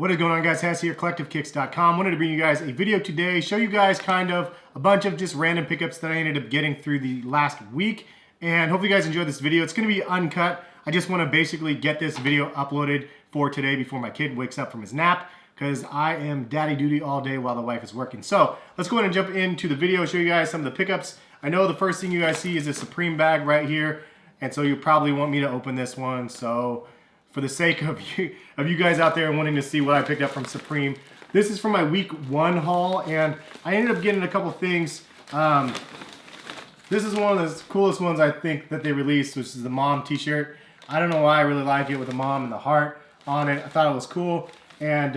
What is going on, guys? Hess here, CollectiveKicks.com. Wanted to bring you guys a video today, show you guys kind of a bunch of just random pickups that I ended up getting through the last week. And hopefully you guys enjoyed this video. It's going to be uncut. I just want to basically get this video uploaded for today before my kid wakes up from his nap, because I am daddy duty all day while the wife is working. So let's go ahead and jump into the video, show you guys some of the pickups. I know the first thing you guys see is a Supreme bag right here, and so you probably want me to open this one. So for the sake of you guys out there wanting to see what I picked up from Supreme, this is from my week 1 haul, and I ended up getting a couple things. This is one of the coolest ones I think that they released, which is the mom t-shirt. I don't know why I really like it with the mom and the heart on it. I thought it was cool, and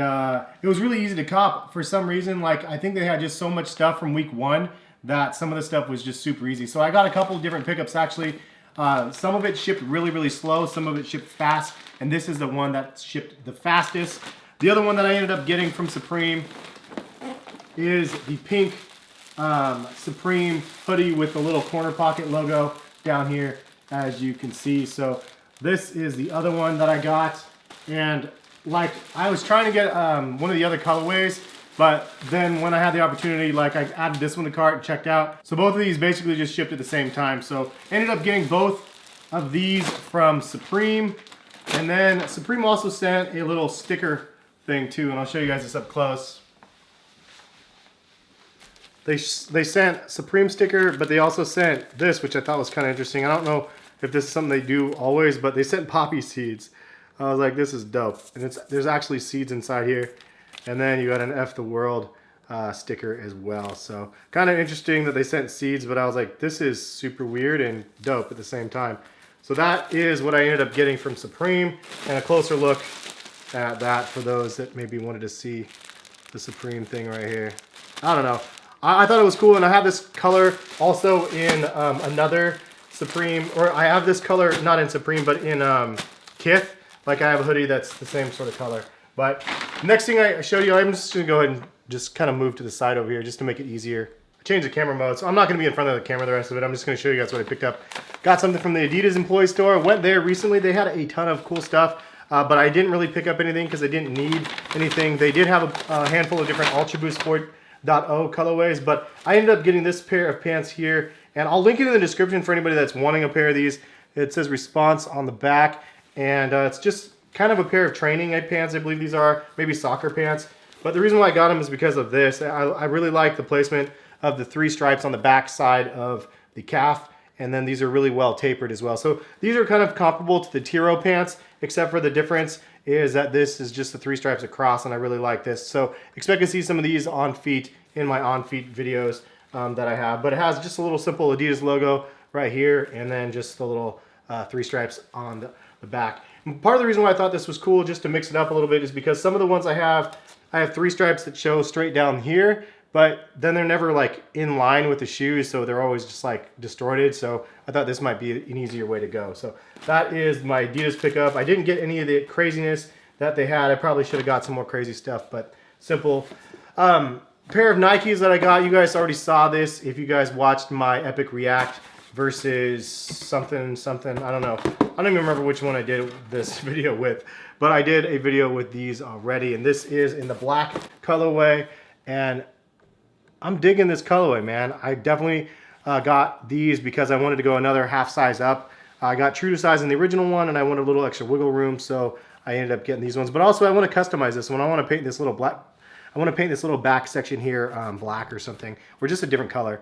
it was really easy to cop for some reason. Like, I think they had just so much stuff from week 1 that some of the stuff was just super easy. So I got a couple of different pickups actually. Some of it shipped really slow, some of it shipped fast, and this is the one that shipped the fastest. The other one that I ended up getting from Supreme is the pink Supreme hoodie with the little corner pocket logo down here, as you can see. So this is the other one that I got, and like, I was trying to get one of the other colorways, but then when I had the opportunity, like, I added this one to the cart and checked out. So both of these basically just shipped at the same time. So ended up getting both of these from Supreme. And then Supreme also sent a little sticker thing too, and I'll show you guys this up close. They sent Supreme sticker, but they also sent this, which I thought was kind of interesting. I don't know if this is something they do always, but they sent poppy seeds. I was like, this is dope. And there's actually seeds inside here. And then you got an F the World sticker as well. So kind of interesting that they sent seeds, but I was like, this is super weird and dope at the same time. So that is what I ended up getting from Supreme, and a closer look at that for those that maybe wanted to see the Supreme thing right here. I don't know. I thought it was cool, and I have this color also in another Supreme, or I have this color not in Supreme, but in Kith. Like, I have a hoodie that's the same sort of color. But next thing I show you, I'm just going to go ahead and just kind of move to the side over here just to make it easier. I changed the camera mode, so I'm not going to be in front of the camera the rest of it. I'm just going to show you guys what I picked up. Got something from the Adidas employee store. Went there recently. They had a ton of cool stuff, but I didn't really pick up anything because I didn't need anything. They did have a handful of different Ultra Boost 4.0 colorways, but I ended up getting this pair of pants here, and I'll link it in the description for anybody that's wanting a pair of these. It says Response on the back, and it's just kind of a pair of training pants, I believe these are, maybe soccer pants. But the reason why I got them is because of this. I really like the placement of the 3 stripes on the back side of the calf, and then these are really well tapered as well. So these are kind of comparable to the Tiro pants, except for the difference is that this is just the 3 stripes across, and I really like this. So expect to see some of these on feet in my on feet videos that I have. But it has just a little simple Adidas logo right here, and then just the little 3 stripes on the back. And part of the reason why I thought this was cool, just to mix it up a little bit, is because some of the ones I have 3 stripes that show straight down here, but then they're never like in line with the shoes, so they're always just like distorted. So I thought this might be an easier way to go. So that is my Adidas pickup. I didn't get any of the craziness that they had. I probably should have got some more crazy stuff, but simple. Pair of Nikes that I got, you guys already saw this if you guys watched my Epic React versus something, I don't know. I don't even remember which one I did this video with, but I did a video with these already, and this is in the black colorway, and I'm digging this colorway, man. I definitely got these because I wanted to go another half size up. I got true to size in the original one, and I wanted a little extra wiggle room, so I ended up getting these ones. But also I want to customize this one. I want to paint this little black. I want to paint this little back section here black or something, or just a different color.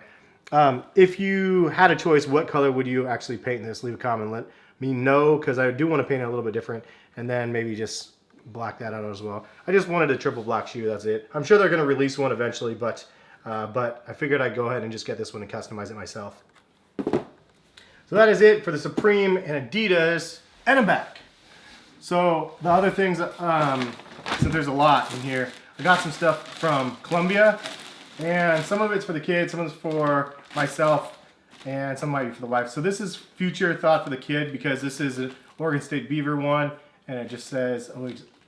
If you had a choice, what color would you actually paint this? Leave a comment, let me know, because I do want to paint it a little bit different, and then maybe just black that out as well. I just wanted a triple black shoe, that's it. I'm sure they're going to release one eventually, but I figured I'd go ahead and just get this one and customize it myself. So that is it for the Supreme and Adidas, and I'm back. So the other things, since there's a lot in here, I got some stuff from Columbia, and some of it's for the kids, some of it's for myself, and some might be for the wife. So this is future thought for the kid, because this is an Oregon State Beaver one, and it just says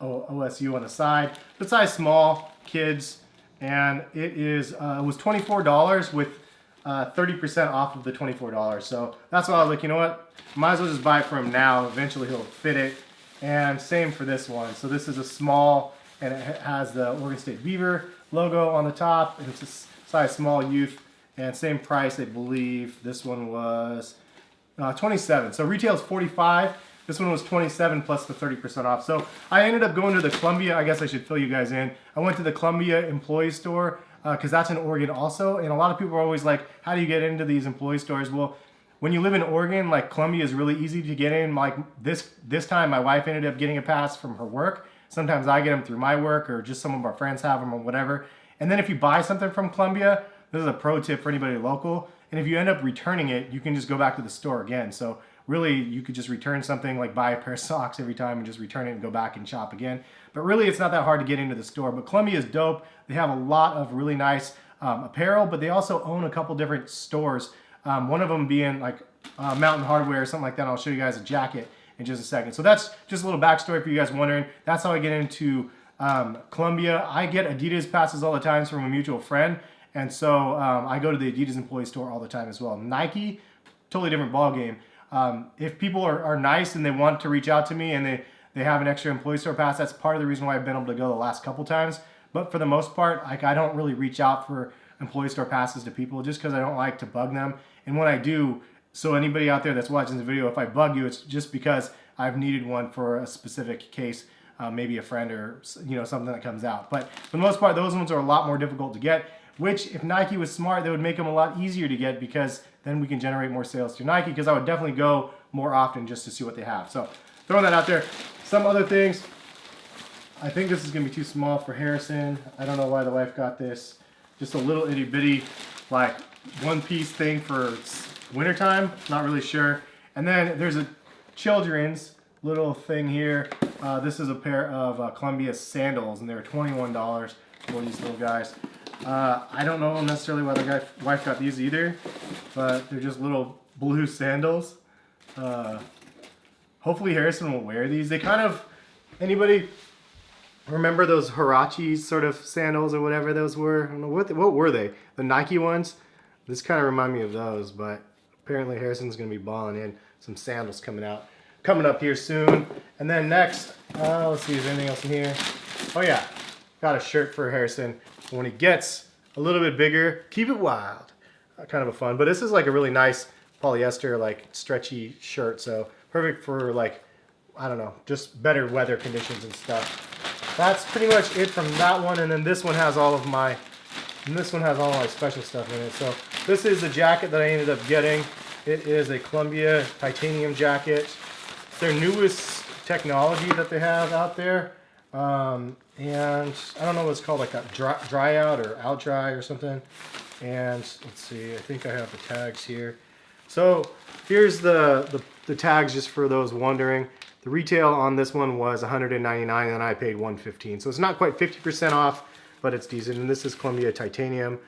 OSU on the side. The size small, kids, and it was $24 with 30% off of the $24. So that's why I was like, you know what, might as well just buy it from him now. Eventually he'll fit it. And same for this one. So this is a small and it has the Oregon State Beaver logo on the top, and it's a size small youth, and same price, I believe. This one was 27. So retail is 45. This one was 27 plus the 30% off. So I ended up going to the Columbia. I guess I should fill you guys in. I went to the Columbia employee store because that's in Oregon also. And a lot of people are always like, how do you get into these employee stores? Well, when you live in Oregon, like Columbia is really easy to get in. Like this time, my wife ended up getting a pass from her work. Sometimes I get them through my work, or just some of our friends have them or whatever. And then if you buy something from Columbia, this is a pro tip for anybody local. And if you end up returning it, you can just go back to the store again. So really, you could just return something, like buy a pair of socks every time and just return it and go back and shop again. But really, it's not that hard to get into the store. But Columbia is dope. They have a lot of really nice apparel, but they also own a couple different stores. One of them being like Mountain Hardwear or something like that. I'll show you guys a jacket in just a second. So that's just a little backstory for you guys wondering. That's how I get into Columbia. I get Adidas passes all the time from a mutual friend. And so I go to the Adidas employee store all the time as well. Nike, totally different ball game. If people are nice and they want to reach out to me and they have an extra employee store pass, that's part of the reason why I've been able to go the last couple times. But for the most part, like, I don't really reach out for employee store passes to people just because I don't like to bug them. And when I do, so anybody out there that's watching the video, if I bug you, it's just because I've needed one for a specific case, maybe a friend or something that comes out. But for the most part, those ones are a lot more difficult to get, which if Nike was smart, they would make them a lot easier to get, because then we can generate more sales through Nike, because I would definitely go more often just to see what they have. So throwing that out there. Some other things. I think this is going to be too small for Harrison. I don't know why the wife got this. Just a little itty bitty, like, one-piece thing for wintertime. Not really sure. And then there's a children's little thing here. This is a pair of Columbia sandals, and they were $21 for these little guys. I don't know necessarily why the wife got these either, but they're just little blue sandals. Hopefully Harrison will wear these. They kind of, anybody remember those Huaraches sort of sandals or whatever those were? I don't know, what were they? The Nike ones? This kind of remind me of those, but apparently Harrison's going to be balling in some sandals coming up here soon. And then next, let's see, is there anything else in here? Oh yeah, got a shirt for Harrison. When he gets a little bit bigger, keep it wild. Kind of a fun, but this is like a really nice polyester, like stretchy shirt. So perfect for, like, I don't know, just better weather conditions and stuff. That's pretty much it from that one. And then this one has all my special stuff in it. So this is the jacket that I ended up getting. It is a Columbia titanium jacket. It's their newest technology that they have out there. And I don't know what it's called, like a dry out or out dry or something. And let's see, I think I have the tags here. So here's the tags, just for those wondering. The retail on this one was $199 and I paid $115. So it's not quite 50% off, but it's decent. And this is Columbia titanium,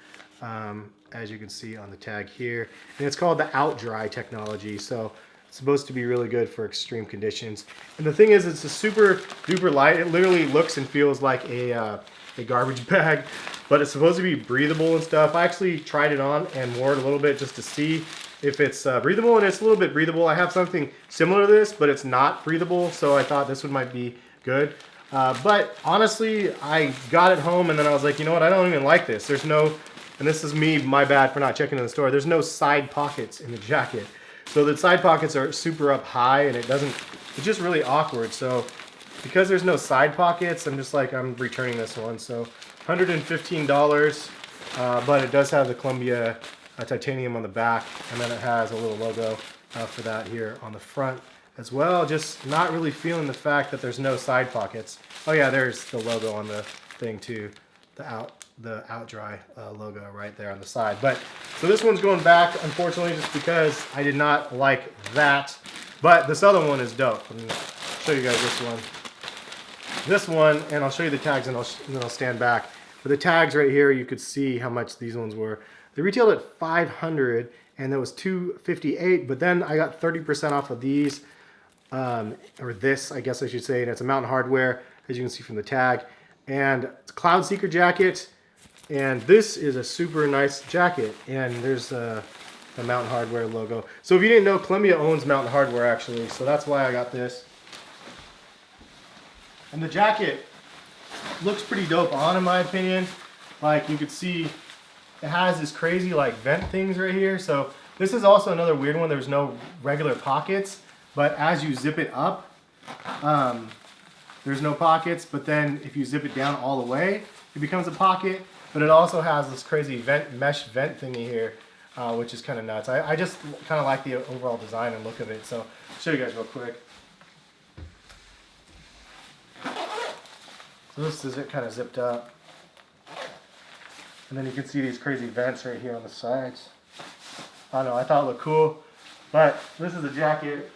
as you can see on the tag here. And it's called the out dry technology. So it's supposed to be really good for extreme conditions. And the thing is, it's a super duper light. It literally looks and feels like a garbage bag, but it's supposed to be breathable and stuff. I actually tried it on and wore it a little bit just to see if it's breathable, and it's a little bit breathable. I have something similar to this, but it's not breathable, so I thought this one might be good. But honestly, I got it home and then I was like, you know what, I don't even like this. There's no, and this is me, my bad for not checking in the store, there's no side pockets in the jacket. So the side pockets are super up high, and it's just really awkward. So because there's no side pockets, I'm just like, I'm returning this one. So $115, but it does have the Columbia titanium on the back, and then it has a little logo for that here on the front as well. Just not really feeling the fact that there's no side pockets. Oh yeah, there's the logo on the thing too, the out dry logo right there on the side. But so this one's going back, unfortunately, just because I did not like that. But this other one is dope. Let me show you guys this one. This one, and I'll show you the tags, and then I'll stand back. For the tags right here, you could see how much these ones were. They retailed at $500, and that was $258. But then I got 30% off of these, or this, I guess I should say. And it's a Mountain Hardwear, as you can see from the tag, and it's a Cloud Seeker jacket. And this is a super nice jacket, and there's the Mountain Hardwear logo. So if you didn't know, Columbia owns Mountain Hardwear actually, so that's why I got this. And the jacket, looks pretty dope on, in my opinion. Like you could see, it has this crazy like vent things right here. So this is also another weird one. There's no regular pockets, but as you zip it up, there's no pockets. But then if you zip it down all the way, it becomes a pocket. But it also has this crazy mesh vent thingy here, which is kind of nuts. I just kind of like the overall design and look of it. So I'll show you guys real quick. So this is it kind of zipped up. And then you can see these crazy vents right here on the sides. I don't know, I thought it looked cool. But this is a jacket.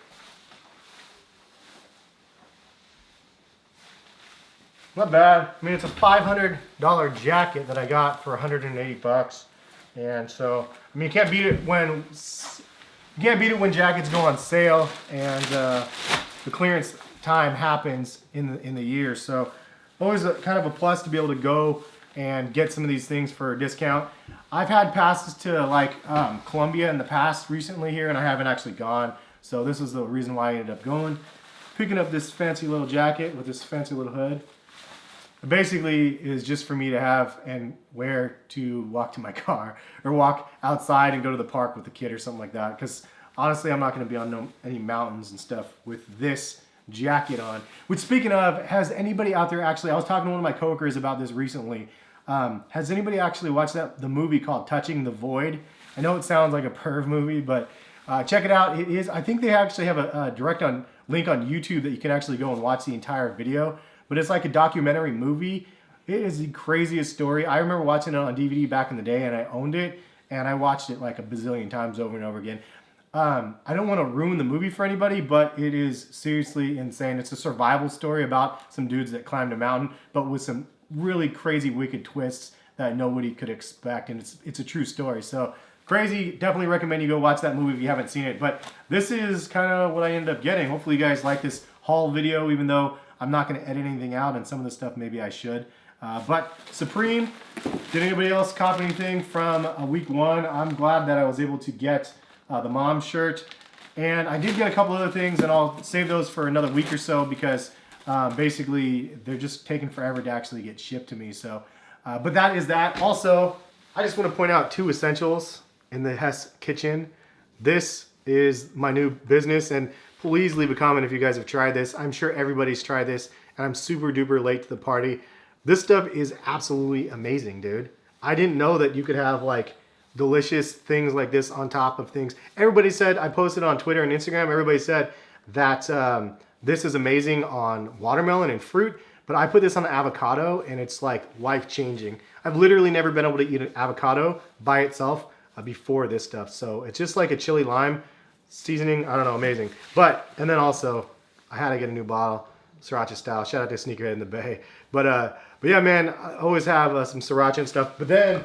Not bad. I mean, it's a $500 jacket that I got for 180 bucks. And so, I mean, you can't beat it when jackets go on sale and the clearance time happens in the year. So always kind of a plus to be able to go and get some of these things for a discount. I've had passes to like Columbia in the past recently here, and I haven't actually gone. So this is the reason why I ended up going. Picking up this fancy little jacket with this fancy little hood. It basically is just for me to have and wear to walk to my car or walk outside and go to the park with the kid or something like that. Because honestly, I'm not going to be on any mountains and stuff with this jacket on. Which, speaking of, has anybody out there actually, I was talking to one of my coworkers about this recently. Has anybody actually watched the movie called Touching the Void? I know it sounds like a perv movie, but check it out. It is, I think they actually have a direct link on YouTube that you can actually go and watch the entire video. But it's like a documentary movie. It is the craziest story. I remember watching it on DVD back in the day, and I owned it, and I watched it like a bazillion times over and over again. I don't want to ruin the movie for anybody, but it is seriously insane. It's a survival story about some dudes that climbed a mountain, but with some really crazy, wicked twists that nobody could expect, and it's a true story. So crazy. Definitely recommend you go watch that movie if you haven't seen it. But this is kind of what I ended up getting. Hopefully you guys like this haul video, even though I'm not going to edit anything out, and some of the stuff maybe I should. But Supreme, did anybody else cop anything from week one? I'm glad that I was able to get the mom shirt. And I did get a couple other things, and I'll save those for another week or so because basically they're just taking forever to actually get shipped to me. So, but that is that. Also, I just want to point out 2 essentials in the Hess kitchen. This is my new business, and please leave a comment if you guys have tried this. I'm sure everybody's tried this, and I'm super duper late to the party. This stuff is absolutely amazing, dude. I didn't know that you could have like delicious things like this on top of things. Everybody said, I posted on Twitter and Instagram, everybody said that this is amazing on watermelon and fruit, but I put this on avocado and it's like life-changing. I've literally never been able to eat an avocado by itself before this stuff. So it's just like a chili lime seasoning, I don't know, amazing. But, and then also, I had to get a new bottle, Sriracha style. Shout out to Sneakerhead in the Bay. But yeah, man, I always have some Sriracha and stuff. But then,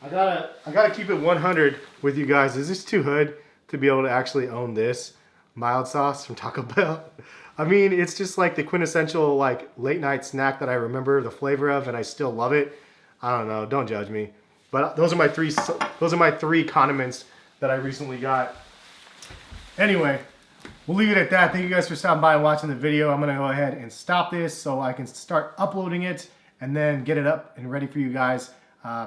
I gotta keep it 100 with you guys. Is this too hood to be able to actually own this mild sauce from Taco Bell? I mean, it's just like the quintessential like late night snack that I remember the flavor of, and I still love it. I don't know, don't judge me. But those are my three condiments that I recently got. Anyway, we'll leave it at that. Thank you guys for stopping by and watching the video. I'm going to go ahead and stop this so I can start uploading it and then get it up and ready for you guys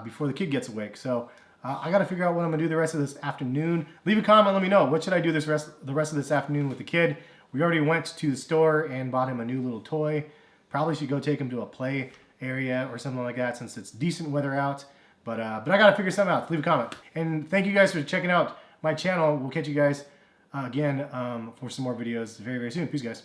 before the kid gets awake. So I got to figure out what I'm going to do the rest of this afternoon. Leave a comment, let me know. What should I do the rest of this afternoon with the kid? We already went to the store and bought him a new little toy. Probably should go take him to a play area or something like that since it's decent weather out. But I got to figure something out. Leave a comment. And thank you guys for checking out my channel. We'll catch you guys again for some more videos very, very soon. Peace, guys.